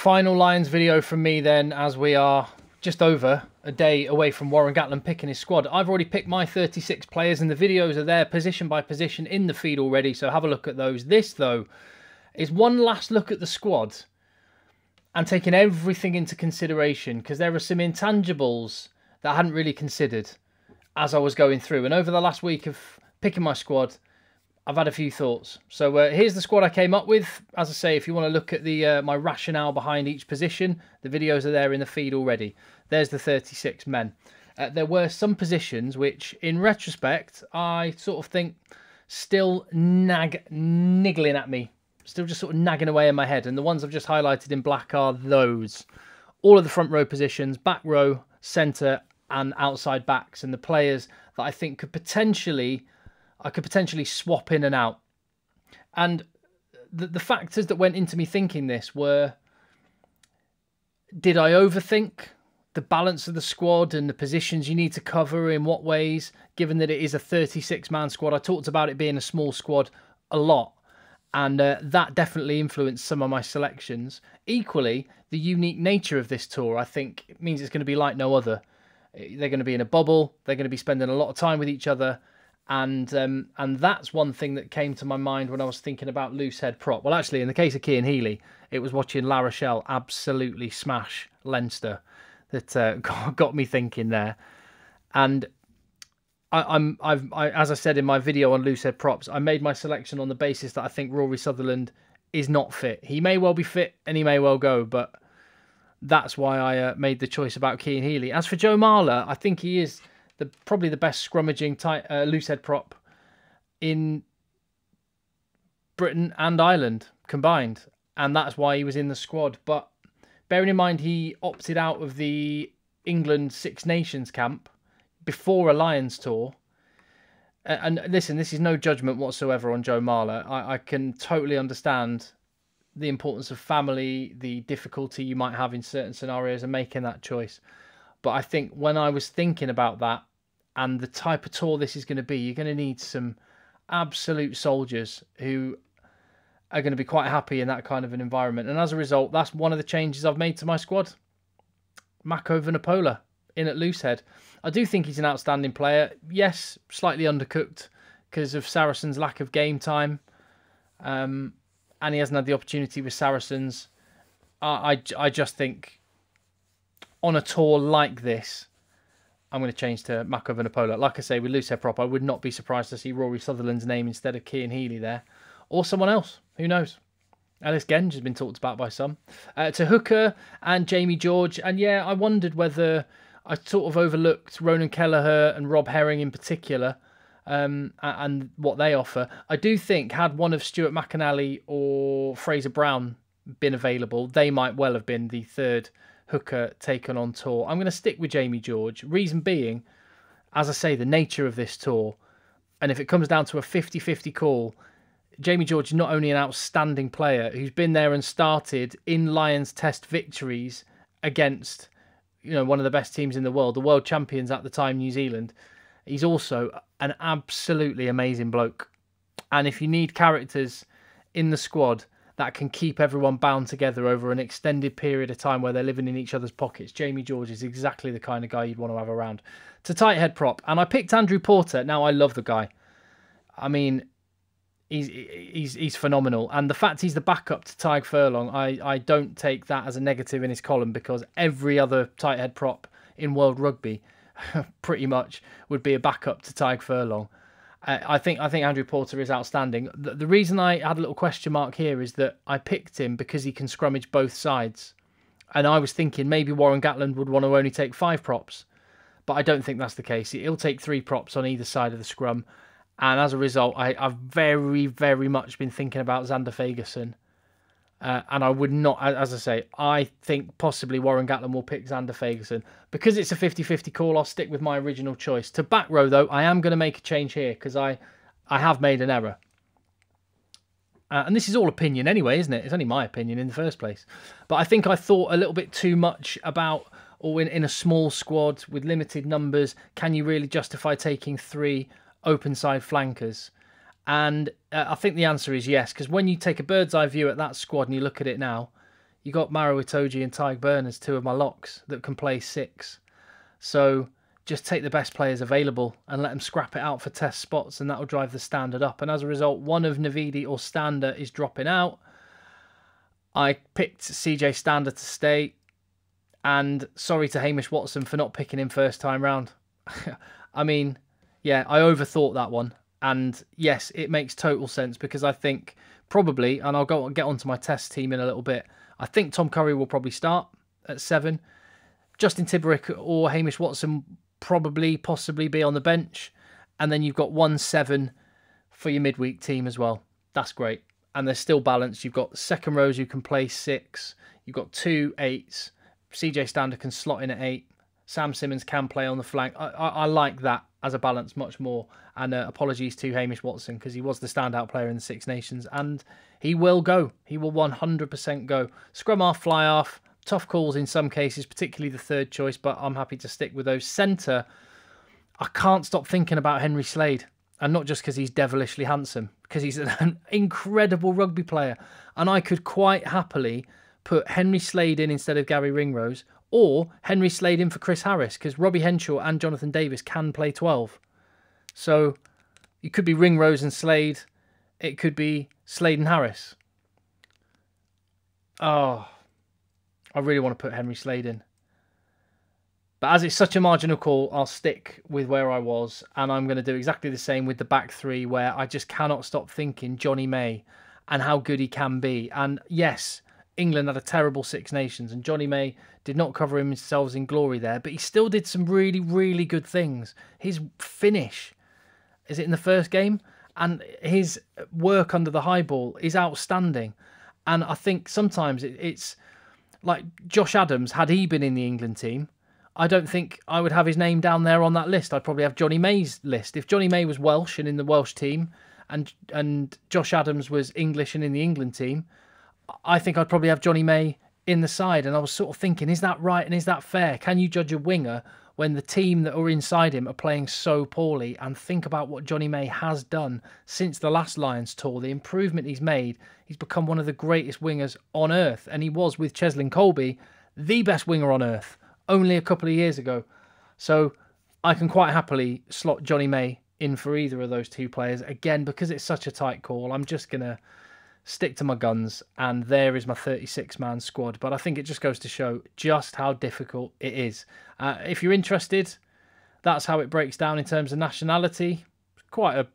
Final Lions video from me then, as we are just over a day away from Warren Gatland picking his squad. I've already picked my 36 players and the videos are there position by position in the feed already, so have a look at those. This, though, is one last look at the squad and taking everything into consideration, because there are some intangibles that I hadn't really considered as I was going through. And over the last week of picking my squad, I've had a few thoughts. So here's the squad I came up with. As I say, if you want to look at the my rationale behind each position, the videos are there in the feed already. There's the 36 men. There were some positions which, in retrospect, I sort of think still niggling at me. Still just sort of nagging away in my head. And the ones I've just highlighted in black are those. All of the front row positions, back row, centre and outside backs. And the players that I think could potentially... I could potentially swap in and out. And the factors that went into me thinking this were, did I overthink the balance of the squad and the positions you need to cover in what ways, given that it is a 36-man squad? I talked about it being a small squad a lot, and that definitely influenced some of my selections. Equally, the unique nature of this tour, I think, means it's going to be like no other. They're going to be in a bubble. They're going to be spending a lot of time with each other. And that's one thing that came to my mind when I was thinking about loose head prop. Well, actually, in the case of Cian Healy, it was watching La Rochelle absolutely smash Leinster that got me thinking there. And as I said in my video on loose head props, I made my selection on the basis that I think Rory Sutherland is not fit. He may well be fit and he may well go, but that's why I made the choice about Cian Healy. As for Joe Marler, I think he is probably the best scrummaging loose head prop in Britain and Ireland combined, and that's why he was in the squad. But bearing in mind he opted out of the England Six Nations camp before a Lions tour, and listen, this is no judgment whatsoever on Joe Marler. I can totally understand the importance of family, the difficulty you might have in certain scenarios and making that choice. But I think when I was thinking about that, and the type of tour this is going to be, you're going to need some absolute soldiers who are going to be quite happy in that kind of an environment. And as a result, that's one of the changes I've made to my squad. Mako Vunipola in at loosehead. I do think he's an outstanding player. Yes, slightly undercooked because of Saracens' lack of game time. And he hasn't had the opportunity with Saracens. I just think on a tour like this, I'm going to change to Mako Vunipola. Like I say, with loosehead prop, I would not be surprised to see Rory Sutherland's name instead of Cian Healy there. Or someone else. Who knows? Ellis Genge has been talked about by some. To Hooker and Jamie George. And yeah, I wondered whether I sort of overlooked Ronan Kelleher and Rob Herring in particular, and what they offer. I do think had one of Stuart McAnally or Fraser Brown been available, they might well have been the third hooker taken on tour. I'm going to stick with Jamie George. Reason being, as I say, the nature of this tour. And if it comes down to a 50-50 call, Jamie George is not only an outstanding player who's been there and started in Lions Test victories against, one of the best teams in the world champions at the time, New Zealand. He's also an absolutely amazing bloke. And if you need characters in the squad that can keep everyone bound together over an extended period of time where they're living in each other's pockets, Jamie George is exactly the kind of guy you'd want to have around. To tight head prop, and I picked Andrew Porter. Now, I love the guy. I mean, he's phenomenal. And the fact he's the backup to Tadhg Furlong, I don't take that as a negative in his column, because every other tight head prop in World Rugby pretty much would be a backup to Tadhg Furlong. I think Andrew Porter is outstanding. The reason I had a little question mark here is that I picked him because he can scrummage both sides. And I was thinking maybe Warren Gatland would want to only take 5 props. But I don't think that's the case. He'll take 3 props on either side of the scrum. And as a result, I've very, very much been thinking about Xander Fagerson. And I would not, as I say, I think possibly Warren Gatland will pick Xander Fagerson. Because it's a 50-50 call, I'll stick with my original choice. To back row, though, I am going to make a change here because I have made an error. And this is all opinion anyway, isn't it? It's only my opinion in the first place. But I think I thought a little bit too much about, or in a small squad with limited numbers, can you really justify taking 3 open side flankers? And I think the answer is yes, because when you take a bird's eye view at that squad and you look at it now, You got Maro Itoje and Tyg Burn as two of my locks that can play 6. So just take the best players available and let them scrap it out for test spots, and that will drive the standard up. And as a result, one of Navidi or Stander is dropping out. I picked CJ Stander to stay, and sorry to Hamish Watson for not picking him first time round. I mean, yeah, I overthought that one. And yes, it makes total sense, because I think probably, and I'll get onto my test team in a little bit, I think Tom Curry will probably start at 7. Justin Tibberick or Hamish Watson possibly be on the bench. And then you've got 1-7 for your midweek team as well. That's great. And they're still balanced. You've got second rows who can play 6. You've got 2 8s. CJ Stander can slot in at 8. Sam Simmons can play on the flank. I like that as a balance much more. And apologies to Hamish Watson, because he was the standout player in the Six Nations. And he will go. He will 100% go. Scrum half, fly half. Tough calls in some cases, particularly the third choice, but I'm happy to stick with those. Centre, I can't stop thinking about Henry Slade. And not just because he's devilishly handsome, because he's an incredible rugby player. And I could quite happily put Henry Slade in instead of Gary Ringrose, or Henry Slade in for Chris Harris, because Robbie Henshaw and Jonathan Davis can play 12. So it could be Ringrose and Slade. It could be Slade and Harris. Oh, I really want to put Henry Slade in. But as it's such a marginal call, I'll stick with where I was. And I'm going to do exactly the same with the back 3, where I just cannot stop thinking Johnny May and how good he can be. And yes, England had a terrible Six Nations, and Johnny May did not cover himself in glory there, but he still did some really, really good things. His finish, is it in the first game? And his work under the high ball is outstanding. And I think sometimes it's like Josh Adams, had he been in the England team, I don't think I would have his name down there on that list. I'd probably have Johnny May's list. If Johnny May was Welsh and in the Welsh team, and Josh Adams was English and in the England team, I think I'd probably have Johnny May in the side. And I was sort of thinking, is that right and is that fair? Can you judge a winger when the team that are inside him are playing so poorly? And think about what Johnny May has done since the last Lions tour, the improvement he's made. He's become one of the greatest wingers on earth. And he was, with Cheslin Colby, the best winger on earth only a couple of years ago. So I can quite happily slot Johnny May in for either of those two players. Again, because it's such a tight call, I'm just going to stick to my guns, and there is my 36-man squad. But I think it just goes to show just how difficult it is. If you're interested, that's how it breaks down in terms of nationality. Quite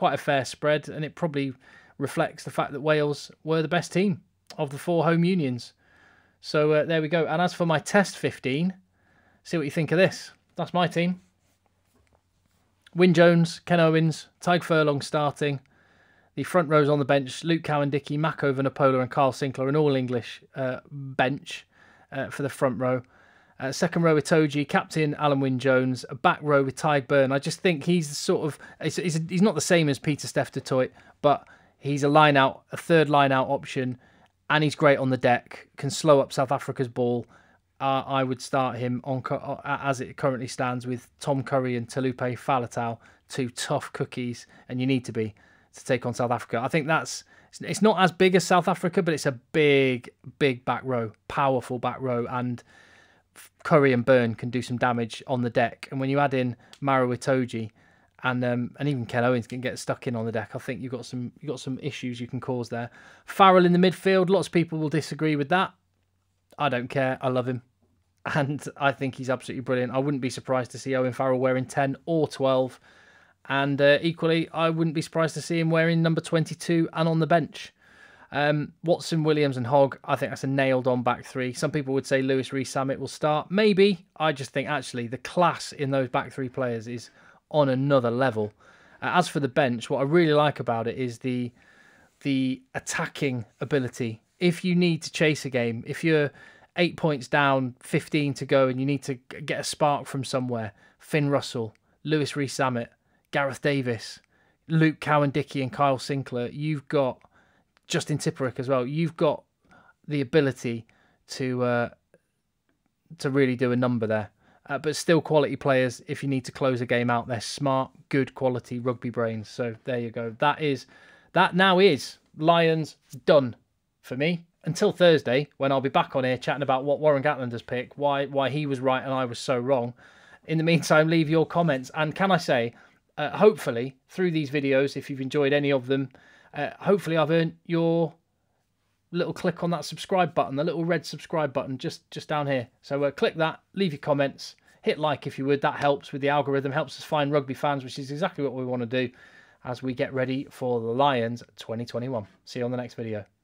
a fair spread, and it probably reflects the fact that Wales were the best team of the 4 home unions. So there we go. And as for my test 15, see what you think of this. That's my team. Wyn Jones, Ken Owens, Tyg Furlong starting. The front rows on the bench, Luke Cowan-Dickie, Mako Vanapola and Carl Sinclair, an all-English bench for the front row. Second row with Itoje, captain Alan Wyn Jones. A back row with Tyg Burn. I just think he's sort of... He's not the same as Peter Steph du Toit, but he's a third line-out option, and he's great on the deck, can slow up South Africa's ball. I would start him on as it currently stands with Tom Curry and Talupe Faletau, 2 tough cookies, and you need to be, to take on South Africa. I think it's not as big as South Africa, but it's a big, big back row, powerful back row, and Curry and Byrne can do some damage on the deck. And when you add in Maro Itoje and even Ken Owens can get stuck in on the deck, I think you've got some issues you can cause there. Farrell in the midfield, lots of people will disagree with that. I don't care. I love him. And I think he's absolutely brilliant. I wouldn't be surprised to see Owen Farrell wearing 10 or 12. And equally, I wouldn't be surprised to see him wearing number 22 and on the bench. Watson, Williams and Hogg, I think that's a nailed-on back 3. Some people would say Lewis Rees-Zammit will start. Maybe. I just think, actually, the class in those back 3 players is on another level. As for the bench, what I really like about it is the attacking ability. If you need to chase a game, if you're 8 points down, 15 to go, and you need to get a spark from somewhere, Finn Russell, Lewis Rees-Zammit, Gareth Davis, Luke Cowan-Dickie and Kyle Sinclair, you've got Justin Tipperick as well. You've got the ability to really do a number there. But still quality players if you need to close a game out. They're smart, good quality rugby brains. So there you go. That now is Lions done for me. until Thursday, when I'll be back on here chatting about what Warren Gatland has picked, why he was right and I was so wrong. In the meantime, leave your comments. And can I say, hopefully, through these videos, if you've enjoyed any of them, hopefully I've earned your little click on that subscribe button, the little red subscribe button just down here. So click that, leave your comments, hit like if you would. That helps with the algorithm, helps us find rugby fans, which is exactly what we want to do as we get ready for the Lions 2021. See you on the next video.